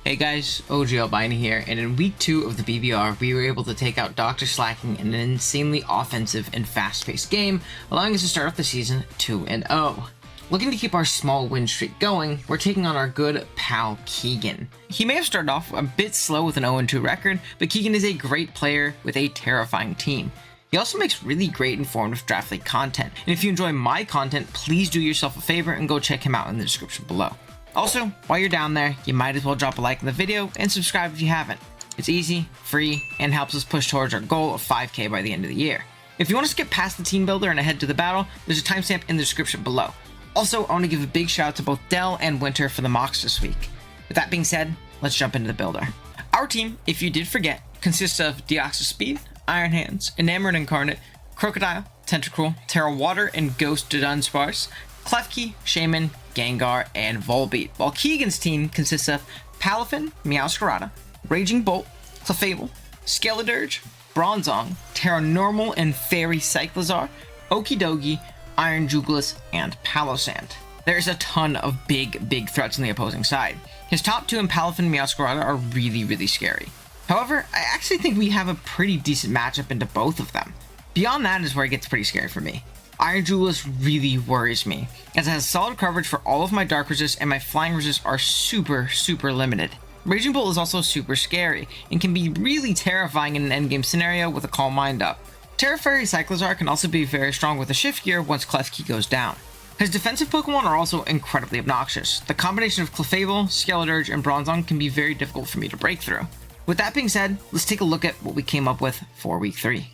Hey guys, OGalbina here, and in week 2 of the BBR, we were able to take out Dr. Slacking in an insanely offensive and fast-paced game, allowing us to start off the season 2-0. Looking to keep our small win streak going, we're taking on our good pal Keegan. He may have started off a bit slow with an 0-2 record, but Keegan is a great player with a terrifying team. He also makes really great informative draft league content, and if you enjoy my content, please do yourself a favor and go check him out in the description below. Also, while you're down there, you might as well drop a like on the video and subscribe if you haven't. It's easy, free, and helps us push towards our goal of 5K by the end of the year. If you want to skip past the team builder and head to the battle, there's a timestamp in the description below. Also, I want to give a big shout out to both Dell and Winter for the mocks this week. With that being said, let's jump into the builder. Our team, if you did forget, consists of Deoxys Speed, Iron Hands, Enamored Incarnate, Krookodile, Tentacruel, Terra Water, and Ghost Dunsparce, Klefki, Shaman, Gengar, and Volbeat, while Keegan's team consists of Palafin, Meowscarada, Raging Bolt, Clefable, Skeledirge, Bronzong, Terra Normal and Fairy Cyclizar, Okidogi, Iron Jugulis, and Palossand. There's a ton of big threats on the opposing side. His top two in Palafin and Meowscarada are really scary. However, I actually think we have a pretty decent matchup into both of them. Beyond that is where it gets pretty scary for me. Iron Jugulis really worries me, as it has solid coverage for all of my dark resists and my flying resists are super limited. Raging Bolt is also super scary, and can be really terrifying in an endgame scenario with a Calm Mind up. Terra Fairy Cyclizar can also be very strong with a Shift Gear once Klefki goes down. His defensive Pokemon are also incredibly obnoxious. The combination of Clefable, Skeledirge, and Bronzong can be very difficult for me to break through. With that being said, let's take a look at what we came up with for week 3.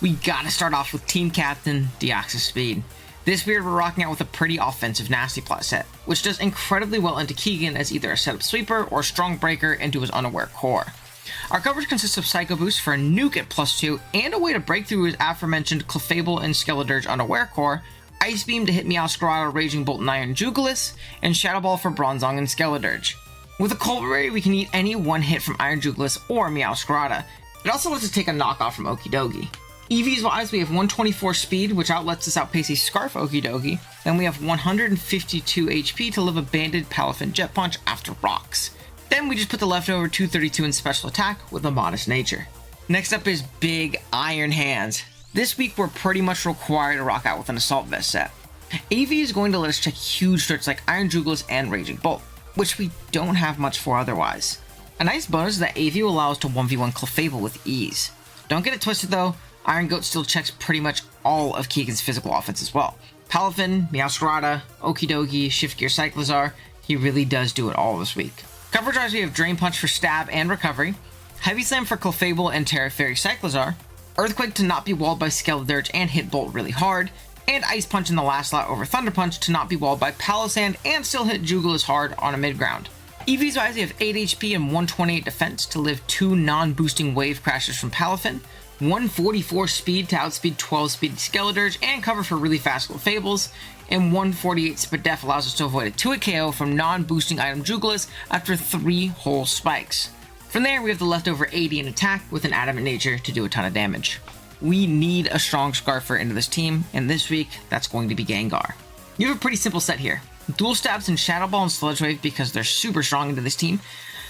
We gotta start off with Team Captain Deoxys Speed. This beard we're rocking out with a pretty offensive Nasty Plot set, which does incredibly well into Keegan as either a setup sweeper or strong breaker into his unaware core. Our coverage consists of Psycho Boost for a nuke at +2 and a way to break through his aforementioned Clefable and Skeledirge unaware core, Ice Beam to hit Meowscarada, Raging Bolt, and Iron Jugulis, and Shadow Ball for Bronzong and Skeledirge. With a Cold Berry, we can eat any one hit from Iron Jugulis or Meowscarada. It also lets us take a knockoff from Okidogi. EVs wise, we have 124 speed, which outlets us outpace a Scarf Okidogi. Then we have 152 HP to live a Banded Palafin Jet Punch after rocks. Then we just put the leftover 232 in special attack with a modest nature. Next up is Big Iron Hands. This week we're pretty much required to rock out with an Assault Vest set. AV is going to let us check huge threats like Iron Jugulis and Raging Bolt, which we don't have much for otherwise. A nice bonus is that AV will allow us to 1v1 Clefable with ease. Don't get it twisted though, Iron Goat still checks pretty much all of Keegan's physical offense as well. Palafin, Meowscarada, Okidogi, Shift Gear Cyclizar, he really does do it all this week. Coverage wise, we have Drain Punch for stab and recovery, Heavy Slam for Clefable and Terra Fairy Cyclizar, Earthquake to not be walled by Skeledirge and hit Bolt really hard, and Ice Punch in the last slot over Thunder Punch to not be walled by Palossand and still hit Jugulis hard on a mid-ground. EVs wise, we have 8 HP and 128 defense to live 2 non-boosting wave crashes from Palafin, 144 speed to outspeed 12 speed Skeledirge and cover for really fast Clefables, and 148 speed def allows us to avoid a 2-hit KO from non-boosting item Jugulis after 3 whole spikes. From there, we have the leftover 80 in attack with an adamant nature to do a ton of damage. We need a strong Scarfer into this team, and this week, that's going to be Gengar. You have a pretty simple set here. Dual Stabs and Shadow Ball and Sludge Wave because they're super strong into this team,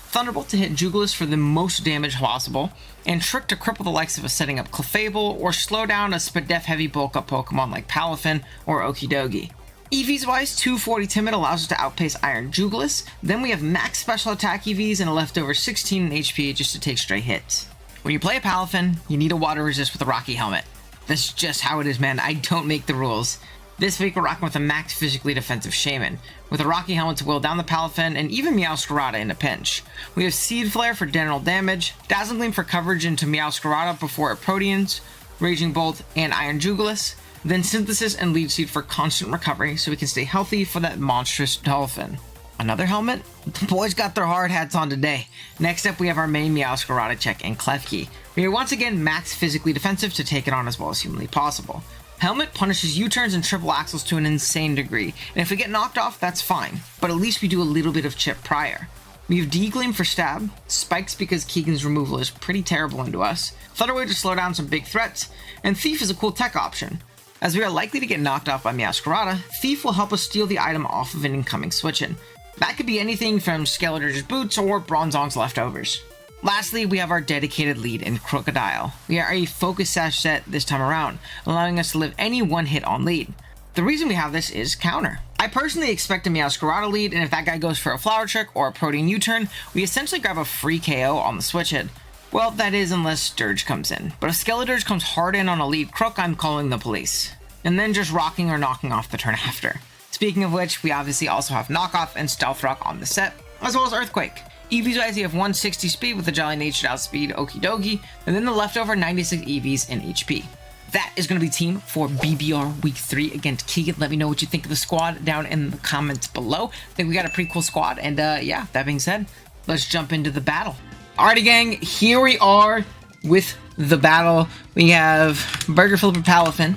Thunderbolt to hit Jugulis for the most damage possible, and Trick to cripple the likes of a setting up Clefable or slow down a Spadef heavy bulk up Pokemon like Palafin or Okidogi. EVs wise, 240 Timid allows us to outpace Iron Jugulis, then we have max special attack EVs and a leftover 16 in HP just to take straight hits. When you play a Palafin, you need a water resist with a Rocky Helmet. That's just how it is, man, I don't make the rules. This week we're rocking with a max physically defensive Shaman, with a Rocky Helmet to will down the Palafin and even Meowscarada in a pinch. We have Seed Flare for general damage, Dazzling Gleam for coverage into Meowscarada before it Proteans, Raging Bolt, and Iron Jugulis, then Synthesis and Leech Seed for constant recovery so we can stay healthy for that monstrous Dolphin. Another helmet? The boys got their hard hats on today. Next up we have our main Meowscarada check and Klefki. We are once again max physically defensive to take it on as well as humanly possible. Helmet punishes U-turns and triple axles to an insane degree, and if we get knocked off, that's fine, but at least we do a little bit of chip prior. We have D-Gleam for stab, Spikes because Keegan's removal is pretty terrible into us, Thunder Wave to slow down some big threats, and Thief is a cool tech option. As we are likely to get knocked off by Meowscarada, Thief will help us steal the item off of an incoming switch-in. That could be anything from Skeletor's boots or Bronzong's leftovers. Lastly, we have our dedicated lead in Krookodile. We are a focus Sash set this time around, allowing us to live any one hit on lead. The reason we have this is counter. I personally expect a Meowscarada lead, and if that guy goes for a flower trick or a Protean U-turn, we essentially grab a free KO on the switch hit. Well, that is unless Dirge comes in. But if Skeletor's comes hard in on a lead Crook, I'm calling the police. And then just rocking or knocking off the turn after. Speaking of which, we obviously also have Knockoff and Stealth Rock on the set, as well as Earthquake. EVs wise, you have 160 speed with the Jolly Natured Outspeed Okie Dokie, and then the leftover 96 EVs in HP. That is going to be team for BBR Week 3 against Keegan. Let me know what you think of the squad down in the comments below. I think we got a pretty cool squad, and yeah, that being said, let's jump into the battle. Alrighty, gang, here we are with the battle. We have Burger Flipper Palafin.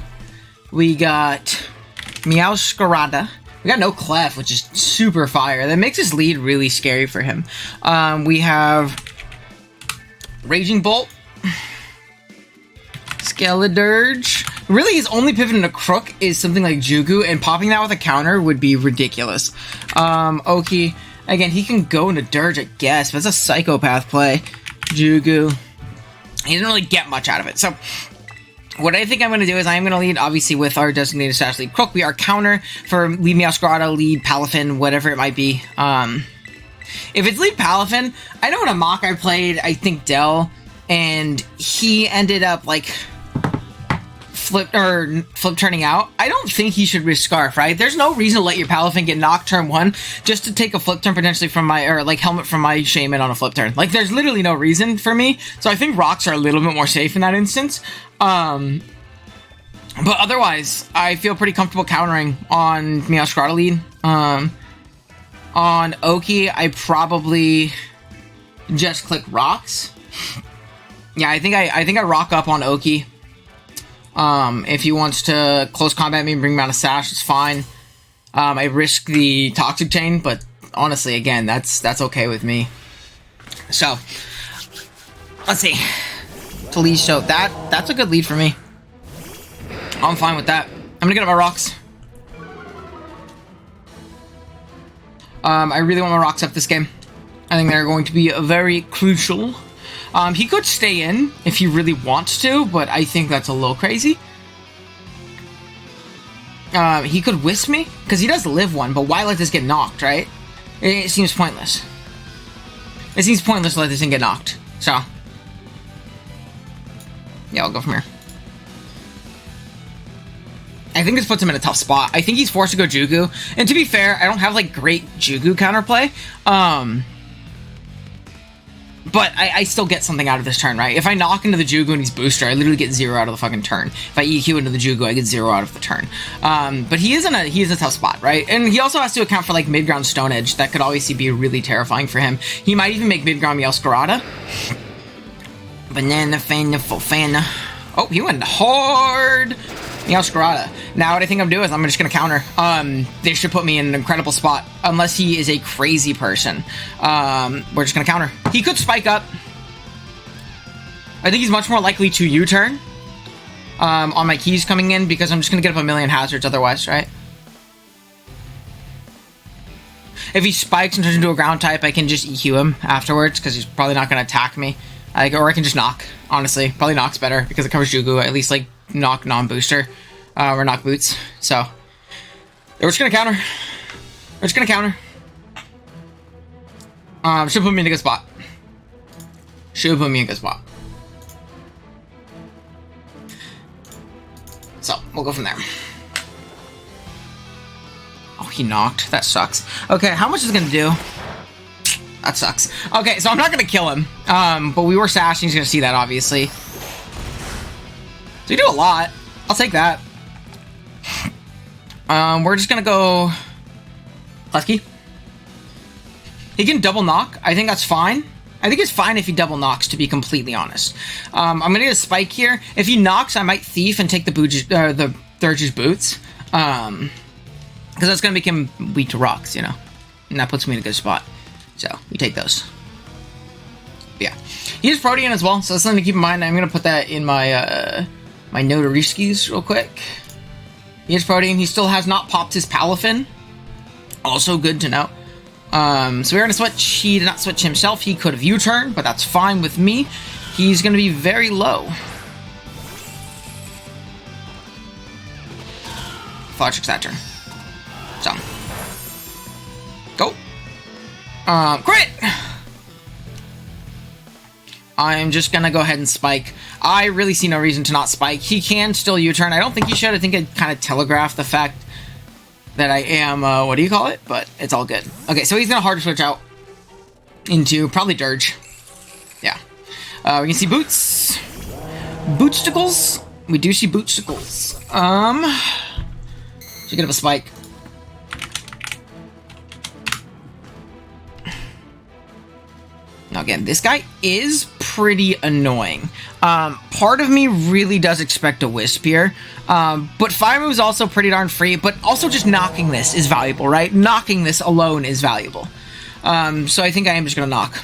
We got Meowscarada. We got no Clef, which is super fire. That makes his lead really scary for him. We have Raging Bolt, Skeledirge. Really, his only pivot into Crook is something like Jugu, and popping that with a counter would be ridiculous. Oki, again, he can go into Dirge, I guess, but it's a psychopath play. Jugu, he doesn't really get much out of it. So what I think I'm going to do is I'm going to lead, obviously, with our designated Sash lead Crook. We are counter for lead Meowscarada, lead Palafin, whatever it might be. If it's lead Palafin, I know in a mock I played, I think, Dell, and he ended up, like, flip turning out. I don't think he should risk Scarf, right? There's no reason to let your Palafin get knocked turn 1 just to take a flip turn potentially from my, or like helmet from my Shaman on a flip turn. Like, there's literally no reason for me. So I think rocks are a little bit more safe in that instance. But otherwise, I feel pretty comfortable countering on Meowscarada lead. On Oki, I probably just click rocks. Yeah, I think I rock up on Oki. If he wants to close combat me and bring me out of Sash, it's fine. I risk the Toxic Chain, but honestly, again, that's okay with me. So, let's see. To lead, so that's a good lead for me. I'm fine with that. I'm gonna get up my rocks. I really want my rocks up this game. I think they're going to be very crucial. He could stay in if he really wants to, but I think that's a little crazy. He could Wisp me, because he does live one, but why let this get knocked, right? It seems pointless. It seems pointless to let this thing get knocked, so yeah, I'll go from here. I think this puts him in a tough spot. I think he's forced to go Jugu. And to be fair, I don't have, like, great Jugu counterplay. But I still get something out of this turn, right? If I knock into the Jugu and he's booster, I literally get 0 out of the fucking turn. If I EQ into the Jugu, I get 0 out of the turn. But he is a tough spot, right? And he also has to account for, like, mid-ground Stone Edge. That could obviously be really terrifying for him. He might even make mid-ground Meowscarada. Banana fan. Oh, he went hard. Meowscarada. Now what I think I'm doing is I'm just going to counter. This should put me in an incredible spot. Unless he is a crazy person. We're just going to counter. He could spike up. I think he's much more likely to U-turn. On my keys coming in. Because I'm just going to get up a million hazards otherwise, right? If he spikes and turns into a ground type, I can just EQ him afterwards. Because he's probably not going to attack me. Or I can just knock, honestly. Probably knock's better, because it covers Jugu. At least, like, knock non-booster. Or knock boots. So, we're just gonna counter. We're just gonna counter. Should put me in a good spot. Should put me in a good spot. So, we'll go from there. Oh, he knocked. That sucks. Okay, how much is it gonna do? That sucks. Okay, so I'm not gonna kill him. But we were Sash, and he's gonna see that, obviously. So you do a lot. I'll take that. We're just gonna go Husky. He can double knock. I think that's fine. I think it's fine if he double knocks, to be completely honest. I'm gonna get a spike here. If he knocks, I might thief and take the Thurge's boots. Because that's gonna make him weak to rocks, you know. And that puts me in a good spot. So, we take those. But yeah. He has Protean as well, so that's something to keep in mind. I'm gonna put that in my my Notariskis real quick. He has Protean. He still has not popped his Palafin. Also good to know. So we're going to switch. He did not switch himself. He could have U-turned, but that's fine with me. He's going to be very low. Fudge that turn. So. Go. Crit! I'm just going to go ahead and spike. I really see no reason to not spike. He can still U-turn. I don't think he should. I think it kind of telegraphed the fact that I am, what do you call it? But it's all good. Okay, so he's going to hard switch out into probably Dirge. Yeah. We can see Boots. Bootsticles. We do see Bootsticles. Should get up a spike. Now again, this guy is pretty annoying. Part of me really does expect a Wisp here. But Fire Move is also pretty darn free, but also just knocking this is valuable, right? Knocking this alone is valuable. So I think I am just going to knock.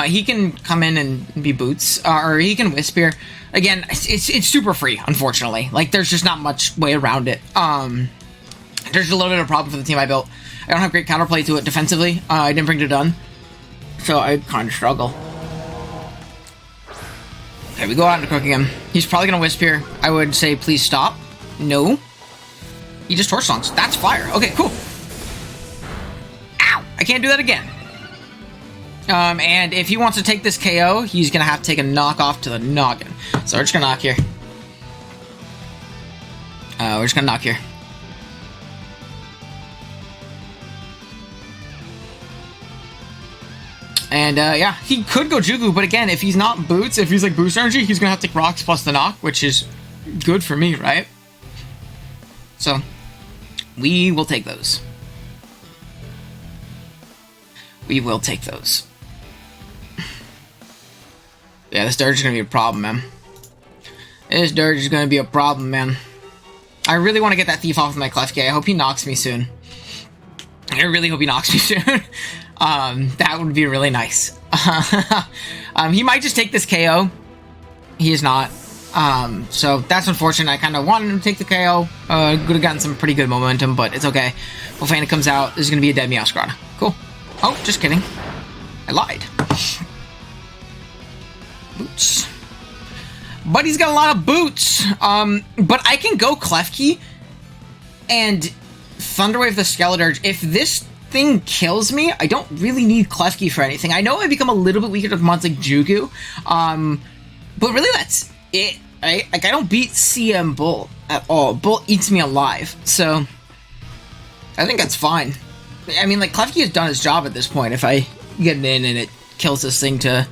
He can come in and be Boots, or he can Wisp here. Again, it's super free, unfortunately. Like, there's just not much way around it. There's a little bit of a problem for the team I built. I don't have great counterplay to it defensively. I didn't bring it done. So I kind of struggle. Okay, we go out into Crook again. He's probably going to Wisp here. I would say, please stop. No. He just Torch Songs. That's fire. Okay, cool. Ow! I can't do that again. And if he wants to take this KO, he's going to have to take a knock off to the noggin. So we're just going to knock here. We're just going to knock here. And, yeah, he could go Jugu, but again, if he's not Boots, if he's like Boost Energy, he's going to have to take Rocks plus the knock, which is good for me, right? So, we will take those. We will take those. Yeah, this Dirge is going to be a problem, man. This Dirge is going to be a problem, man. I really want to get that Thief off of my Klefki. I hope he knocks me soon. I really hope he knocks me soon. That would be really nice. He might just take this KO. He is not. So that's unfortunate. I kind of wanted him to take the KO. Could have gotten some pretty good momentum, but it's okay. Profana comes out. This is going to be a dead Meowscarada. Cool. Oh, just kidding. I lied. Boots. But he's got a lot of boots. But I can go Klefki and Thunderwave the Skeledirge. If this thing kills me, I don't really need Klefki for anything. I know I become a little bit weaker to mods like Jugu, but really that's it, right? Like, I don't beat CM Bull at all. Bull eats me alive, so I think that's fine. I mean, like, Klefki has done his job at this point if I get it in and it kills this thing to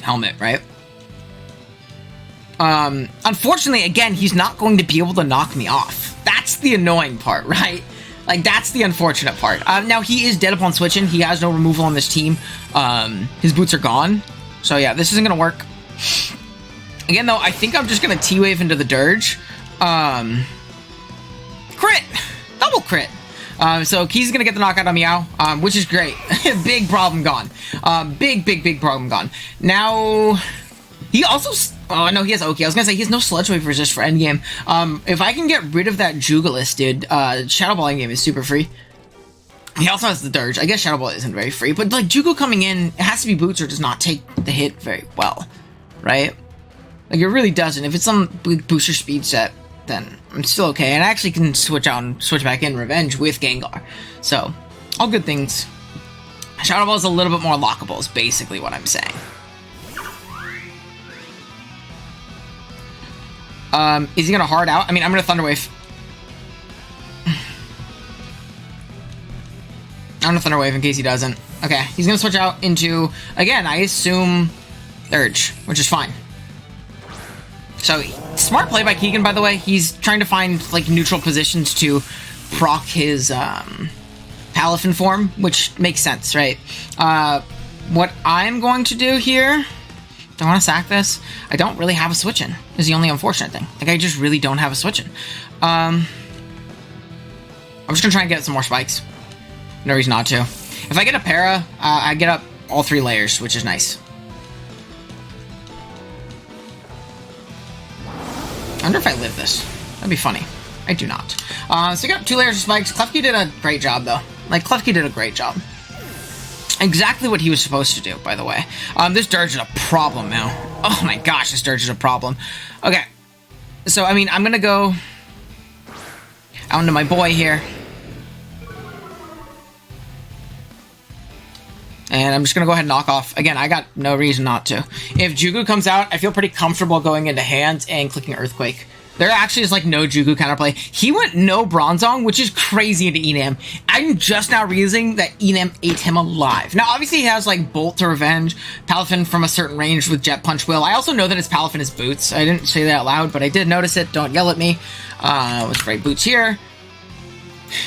Helmet, right? Unfortunately, again, he's not going to be able to knock me off. That's the annoying part, right? Like, that's the unfortunate part. Now, he is dead upon switching. He has no removal on this team. His boots are gone. So, yeah, this isn't going to work. Again, though, I think I'm just going to T-Wave into the Dirge. Crit! Double crit! So, Key's going to get the knockout on Meow, which is great. Big problem gone. Big problem gone. Now, he also... Oh, no, he has Oki. I was going to say, he has no Sludge Wave resist for endgame. If I can get rid of that Jugalist, dude, Shadow Ball endgame is super free. He also has the Dirge. I guess Shadow Ball isn't very free, but, like, Jugo coming in, it has to be Boots or does not take the hit very well, right? Like, it really doesn't. If it's some big booster speed set, then I'm still okay. And I actually can switch out and switch back in Revenge with Gengar. So, all good things. Shadow Ball is a little bit more lockable, is basically what I'm saying. Is he gonna hard out? I mean, I'm gonna Thunder Wave. I'm gonna Thunder Wave in case he doesn't. Okay, he's gonna switch out into, again, I assume, Urge, which is fine. So, smart play by Keegan, by the way. He's trying to find, like, neutral positions to proc his, Palafin form, which makes sense, right? What I'm going to do here... Do I want to sack this? I don't really have a switch-in, is the only unfortunate thing. Like, I just really don't have a switch-in. I'm just going to try and get some more spikes. No reason not to. If I get a para, I get up all 3 layers, which is nice. I wonder if I live this. That'd be funny. I do not. So we got 2 layers of spikes. Klefki did a great job, though. Like, Klefki did a great job. Exactly what he was supposed to do, by the way. This Dirge is a problem now. Oh my gosh, this Dirge is a problem. Okay. So, I mean, I'm gonna go out into my boy here. And I'm just going to go ahead and knock off. Again, I got no reason not to. If Jugu comes out, I feel pretty comfortable going into hands and clicking Earthquake. There actually is like no Jugu counterplay. He went no Bronzong, which is crazy into Enam. I'm just now realizing that Enam ate him alive. Now, obviously, he has like Bolt to Revenge, Palafin from a certain range with Jet Punch Will. I also know that his Palafin is Boots. I didn't say that out loud, but I did notice it. Don't yell at me. Let's write Boots here.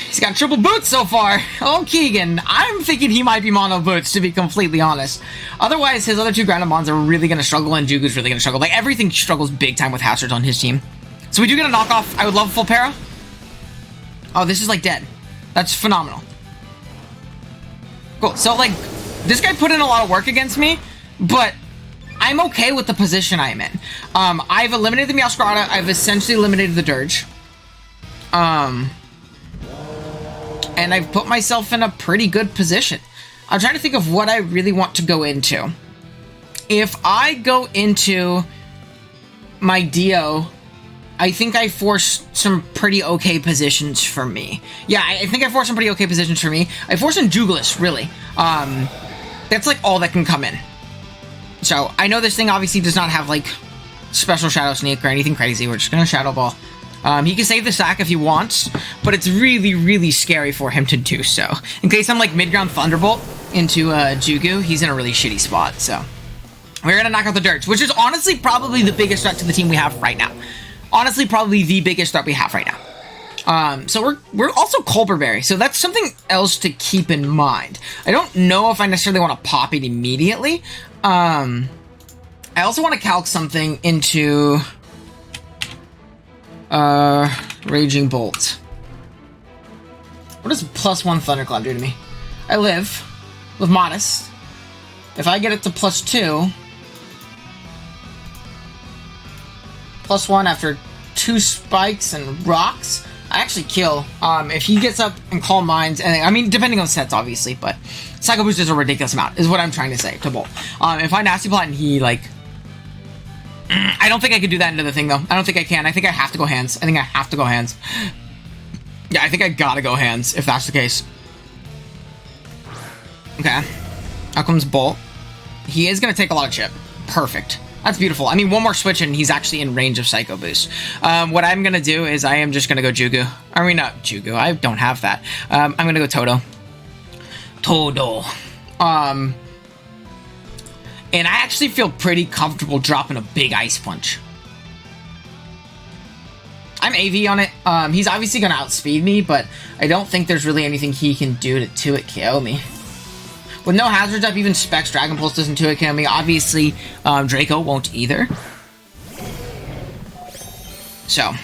He's got triple boots so far. Oh, Keegan. I'm thinking he might be mono boots, to be completely honest. Otherwise, his other 2 grounded mons are really going to struggle, and Jugu's really going to struggle. Like, everything struggles big time with hazards on his team. So we do get a knockoff. I would love a full para. Oh, this is, like, dead. That's phenomenal. Cool. So, like, this guy put in a lot of work against me, but I'm okay with the position I'm in. I've eliminated the Meowscarada. I've essentially eliminated the Dirge. And I've put myself in a pretty good position. I'm trying to think of what I really want to go into. If I go into my Dio, I think I force some pretty okay positions for me. Yeah, I think I force some pretty okay positions for me. I force in Jugulis, really. That's like all that can come in. So, I know this thing obviously does not have like special Shadow Sneak or anything crazy. We're just gonna Shadow Ball. He can save the sack if he wants, but it's really, really scary for him to do so. In case I'm like mid-ground Thunderbolt into Jugu, he's in a really shitty spot, so. We're gonna knock out the Dirge, which is honestly probably the biggest threat to the team we have right now. Honestly, probably the biggest threat we have right now. So we're also Colberberry, so that's something else to keep in mind. I don't know if I necessarily want to pop it immediately. I also want to calc something into Raging Bolt. What does +1 Thunderclap do to me? I live with Modest. If I get it to +2, +1 after 2 spikes and rocks, I actually kill. If he gets up and Calm Minds, and I mean, depending on sets, obviously, but Psycho Boost is a ridiculous amount, is what I'm trying to say to Bolt. If I Nasty Plot and he, like, I don't think I could do that into the thing, though. I don't think I can. I think I have to go hands. I think I have to go hands. Yeah, I think I gotta go hands, if that's the case. Okay. Out comes Bolt. He is gonna take a lot of chip. Perfect. That's beautiful. I mean, one more switch and he's actually in range of Psycho Boost. What I'm gonna do is I am just gonna go Jugu. I mean, not Jugu. I don't have that. I'm gonna go Todo. Todo. And I actually feel pretty comfortable dropping a big Ice Punch. I'm AV on it. He's obviously going to outspeed me, but I don't think there's really anything he can do to 2-hit KO me. With no hazards up, even Specs Dragon Pulse doesn't 2-hit KO me. Obviously, Draco won't either. So.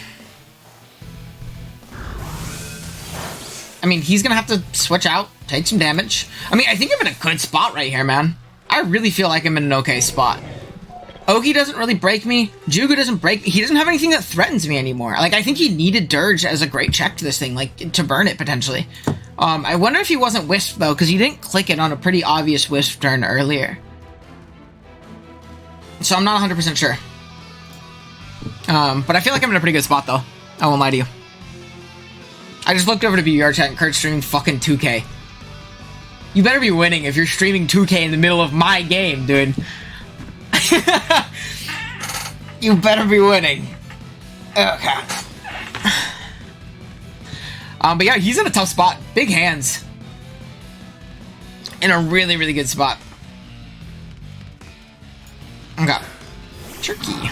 I mean, he's going to have to switch out, take some damage. I mean, I think I'm in a good spot right here, man. I really feel like I'm in an okay spot. Oki doesn't really break me. Jugu doesn't break me. He doesn't have anything that threatens me anymore. Like, I think he needed Dirge as a great check to this thing, like, to burn it, potentially. I wonder if he wasn't Wisp, though, because he didn't click it on a pretty obvious Wisp turn earlier. So I'm not 100% sure. But I feel like I'm in a pretty good spot, though. I won't lie to you. I just looked over to BBR chat and Kurt's streaming fucking 2K. You better be winning if you're streaming 2K in the middle of my game, dude. You better be winning. Okay. But yeah, he's in a tough spot. Big hands. In a really, really good spot. Okay. Tricky.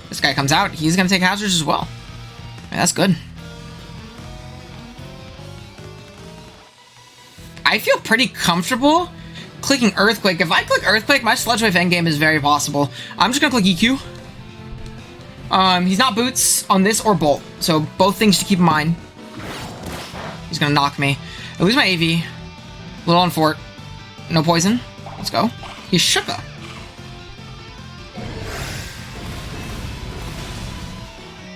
This guy comes out. He's going to take hazards as well. Yeah, that's good. I feel pretty comfortable clicking Earthquake. If I click Earthquake, my Sludge Wave endgame is very possible. I'm just going to click EQ. He's not Boots on this or Bolt, so both things to keep in mind. He's going to knock me. I lose my AV. Little on Fort. No poison. Let's go. He's Shuka.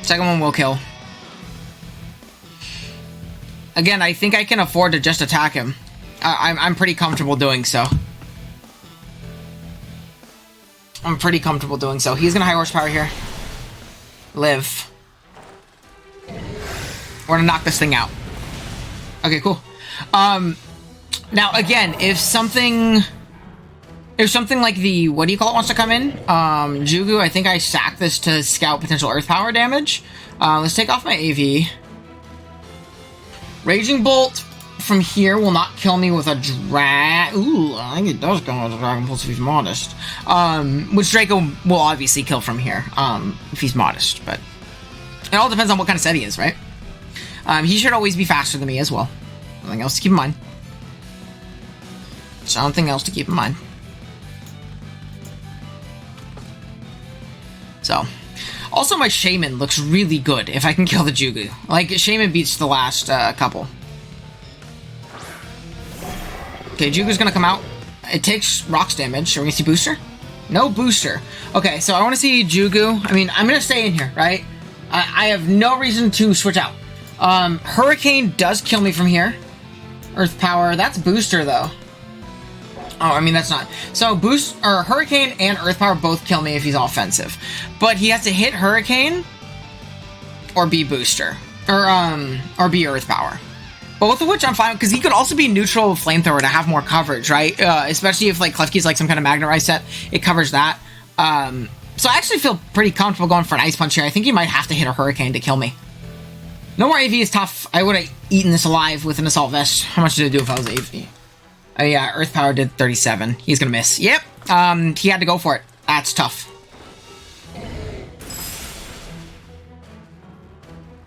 Second one will kill. Again, I think I can afford to just attack him. I'm pretty comfortable doing so. I'm pretty comfortable doing so. He's gonna high horsepower here. Live. We're gonna knock this thing out. Okay, cool. Now again, if something like the, what do you call it, wants to come in, Jugu, I think I sack this to scout potential earth power damage. Let's take off my AV. Raging Bolt from here will not kill me with a Ooh, I think it does kill me with a Dragon Pulse if he's modest. Which Draco will obviously kill from here, if he's modest, but it all depends on what kind of set he is, right? He should always be faster than me as well. Something else to keep in mind. Something else to keep in mind. So, also my Shaman looks really good if I can kill the Jugu. Like, Shaman beats the last couple. Okay, Jugu's gonna come out. It takes rocks damage. Are we gonna see booster? No booster. Okay, so I want to see Jugu. I mean, I'm gonna stay in here, right? I have no reason to switch out. Hurricane does kill me from here. Earth Power, that's booster though. Oh, I mean, that's not. So, Hurricane and Earth Power both kill me if he's offensive. But he has to hit Hurricane or be Booster. Or be Earth Power. Both of which I'm fine with, because he could also be neutral with Flamethrower to have more coverage, right? Especially if, like, Klefki's like some kind of Magnerise set. It covers that. So I actually feel pretty comfortable going for an Ice Punch here. I think he might have to hit a Hurricane to kill me. No more AV is tough. I would have eaten this alive with an Assault Vest. How much did it do if I was AV? Oh yeah, Earth Power did 37. He's gonna miss. Yep. He had to go for it. That's tough.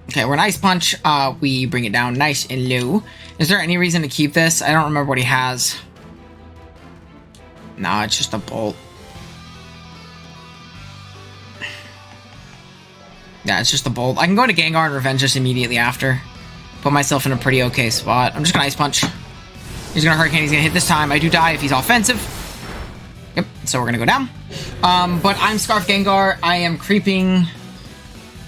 Okay, we're an Ice Punch. We bring it down nice and low. Is there any reason to keep this? I don't remember what he has. No, it's just a Bolt. Yeah, it's just a Bolt. I can go to Gengar and Revenge just immediately after. Put myself in a pretty okay spot. I'm just gonna Ice Punch. He's gonna Hurricane, he's gonna hit this time. I do die if he's offensive. Yep, so we're gonna go down. But I'm Scarf Gengar. I am creeping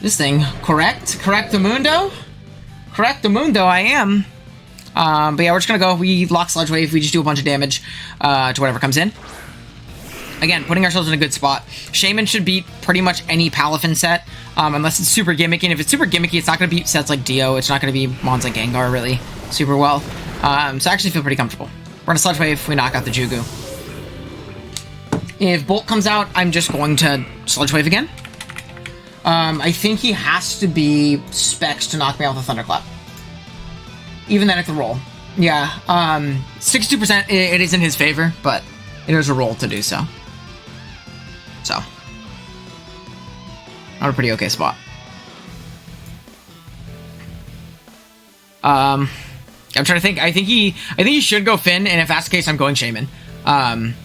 this thing, correct? Correctamundo? Correctamundo, I am. But yeah, we're just gonna go. We lock Sludge Wave, we just do a bunch of damage to whatever comes in. Again, putting ourselves in a good spot. Shaman should beat pretty much any Palafin set, unless it's super gimmicky. And if it's super gimmicky, it's not gonna beat sets like Dio. It's not gonna be mons like Gengar really super well. So I actually feel pretty comfortable. We're gonna Sludge Wave, we knock out the Jugu. If Bolt comes out, I'm just going to Sludge Wave again. I think he has to be Specs to knock me out with a Thunderclap. Even then, it can roll. Yeah, 62%, it is in his favor, but it is a roll to do so. So, not a pretty okay spot. I'm trying to think. I think he should go Finn, and if that's the case, I'm going Shaman.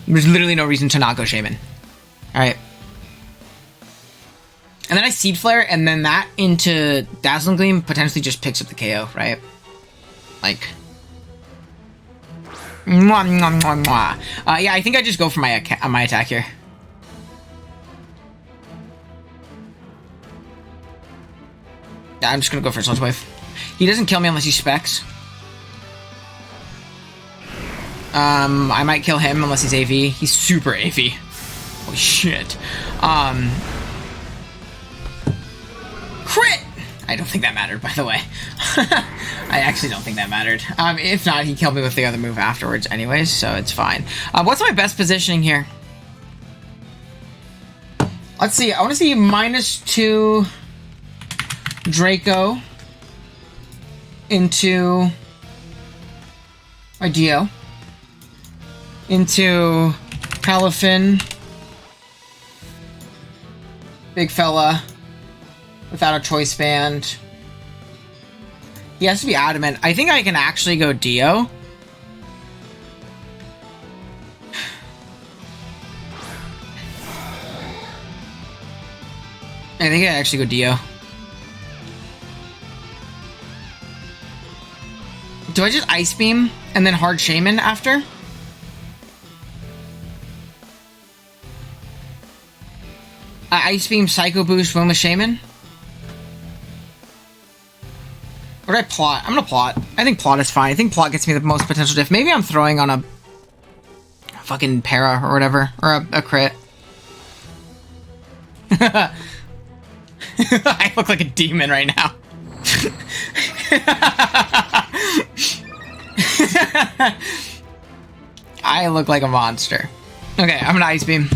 There's literally no reason to not go Shaman. Alright. And then I Seed Flare, and then that into Dazzling Gleam potentially just picks up the KO, right? Like... Mwah, mwah, mwah, mwah. Yeah, I think I just go for my attack here. Yeah, I'm just gonna go for Sludge Wave. He doesn't kill me unless he Specs. I might kill him unless he's AV. He's super AV. Holy shit. Crit! I don't think that mattered, by the way. I actually don't think that mattered. If not, he killed me with the other move afterwards anyways, so it's fine. What's my best positioning here? Let's see. I want to see -2 Draco into Dio. Into Palafin. Big fella. Without a choice band. He has to be adamant. I think I can actually go Dio. I think I actually go Dio. Do I just Ice Beam and then Hard Shaman after? Ice Beam, Psycho Boost, Woma Shaman? Or did I plot? I'm gonna plot. I think plot is fine. I think plot gets me the most potential diff. Maybe I'm throwing on a fucking para or whatever. Or a crit. I look like a demon right now. I look like a monster. Okay, I'm gonna Ice Beam.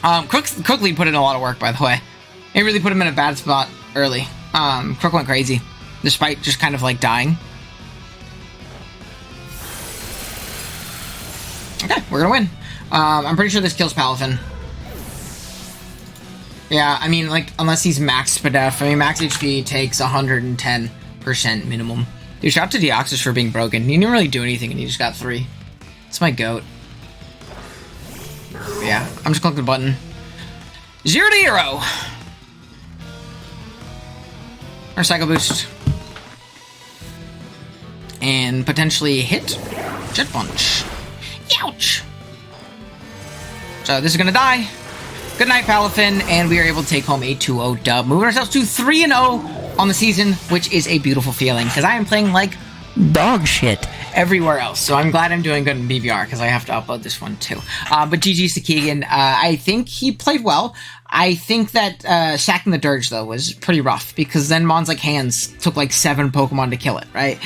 Crook put in a lot of work, by the way. It really put him in a bad spot early. Crook went crazy, despite just kind of like dying. Okay, we're gonna win. I'm pretty sure this kills Palafin. Yeah, I mean, like, unless he's max Spadef. I mean, max HP takes 110% minimum. Dude, shout out to Deoxys for being broken. He didn't really do anything, and he just got 3. It's my goat. But yeah, I'm just clicking the button. 0 to hero. Or Cycle Boost. And potentially hit. Jet Punch. Ouch! So this is gonna die. Good night, Palafin, and we are able to take home a 2-0 dub. Moving ourselves to 3-0 on the season, which is a beautiful feeling, because I am playing like dog shit everywhere else. So I'm glad I'm doing good in BBR, because I have to upload this one too. But GG's to Keegan. I think he played well. I think that sacking the Dirge, though, was pretty rough, because then Mon's like hands took like 7 Pokemon to kill it, right?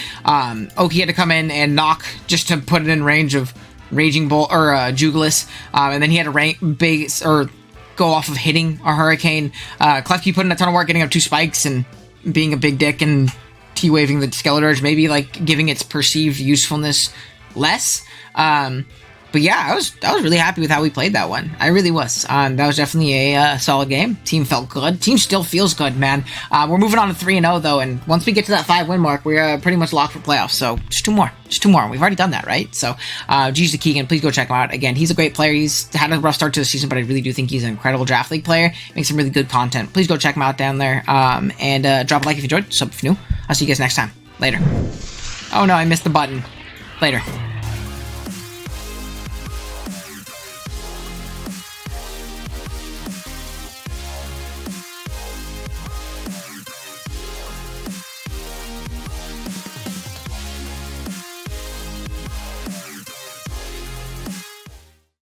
Oki had to come in and knock just to put it in range of Raging Bolt or Jugelis, and then he had to go off of hitting a Hurricane. Klefki put in a ton of work getting up 2 spikes and being a big dick and T-waving the Skeletorge, maybe like giving its perceived usefulness less. But yeah, I was really happy with how we played that one. I really was. That was definitely a solid game. Team felt good. Team still feels good, man. We're moving on to 3-0 though, and once we get to that 5-win mark, we're pretty much locked for playoffs. So just 2 more. Just 2 more. We've already done that, right? So GG's to Keegan. Please go check him out. Again, he's a great player. He's had a rough start to the season, but I really do think he's an incredible draft league player. Makes some really good content. Please go check him out down there. And drop a like if you enjoyed. Sub if you're new. I'll see you guys next time. Later. Oh no, I missed the button. Later.